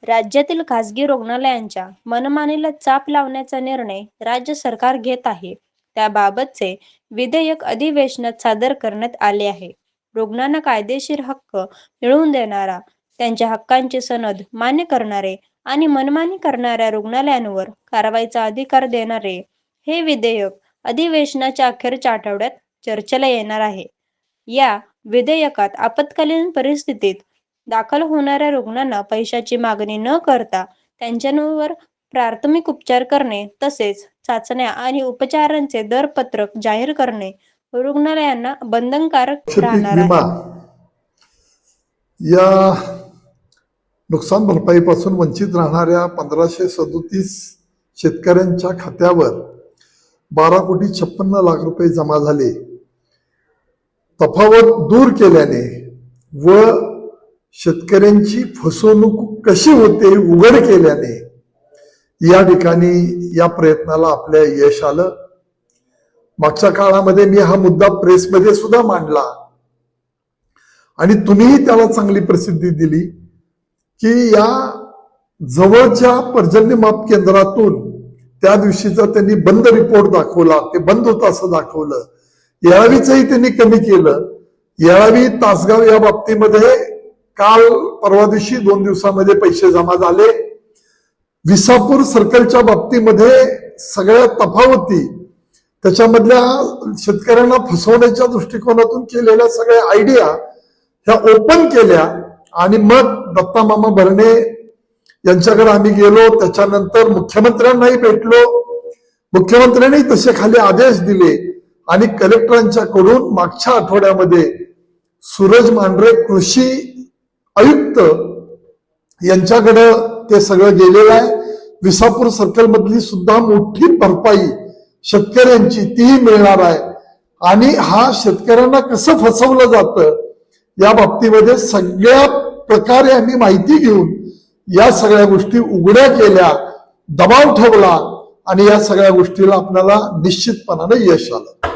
राज्यातील खासगी रुग्णालयांच्या मनमानीला चाप लावण्याचा निर्णय राज्य सरकार घेत आहे. त्याबाबतचे विधेयक अधिवेशनात सादर करण्यात आले आहे. रुग्णांना कायदेशीर हक्क मिळवून देणारा, त्यांच्या हक्कांची सनद मान्य करणारे आणि मनमानी करणाऱ्या रुग्णालयांवर कारवाईचा अधिकार देणारे हे विधेयक अधिवेशनाच्या अखेरच्या आठवड्यात चर्चेला येणार आहे. या विधेयकात आपत्कालीन परिस्थितीत दाखल होणाऱ्या रुग्णांना पैशाची मागणी न करता त्यांच्यावर प्राथमिक उपचार करणे, तसेच चाचण्या आणि उपचारांचे दरपत्रक जाहीर करणे रुग्णालयांना बंधनकारक राहणार आहे. या नुकसान भरपाईपासून वंचित राहणाऱ्या 1537 शेतकऱ्यांच्या खात्यावर 12,56,00,000 रुपये जमा झाले. तफावत दूर केल्याने व शेतकऱ्यांची फसवणूक कशी होते उघड केल्याने या ठिकाणी या प्रयत्नाला आपल्या यश आलं. मागच्या काळामध्ये मी हा मुद्दा प्रेसमध्ये सुद्धा मांडला आणि तुम्हीही त्याला चांगली प्रसिद्धी दिली की या जवळच्या पर्जन्यमाप केंद्रातून त्या दिवशीचा त्यांनी बंद रिपोर्ट दाखवला, ते बंद होतं असं दाखवलं. येळावीचंही त्यांनी कमी केलं. येळावी तासगाव या बाबतीमध्ये काल परवा दिवशी 2 दिवसामध्ये पैसे जमा झाले. विसापूर सर्कलच्या बाबतीमध्ये सगळ्या तफावती, त्याच्यामधल्या शेतकऱ्यांना फसवण्याच्या दृष्टिकोनातून केलेल्या सगळ्या आयडिया ह्या ओपन केल्या आणि मग दत्ता मामा भरणे यांच्याकडे आम्ही गेलो. त्याच्यानंतर मुख्यमंत्र्यांनाही भेटलो. मुख्यमंत्र्यांनी तसे खाली आदेश दिले आणि कलेक्टरांच्याकडून मागच्या आठवड्यामध्ये सूरज मांढरे कृषी आयुक्त यांच्याकडे ते सगळं गेलेलं आहे. विसापूर सर्कल मधली सुद्धा मोठी भरपाई शेतकऱ्यांची तीही मिळणार आहे. आणि हा शेतकऱ्यांना कसं फसवलं जातं या बाबतीमध्ये सगळ्या प्रकारे आम्ही माहिती घेऊन या सगळ्या गोष्टी उघड्या केल्या, दबाव ठेवला आणि या सगळ्या गोष्टीला आपल्याला निश्चितपणाने यश आलं.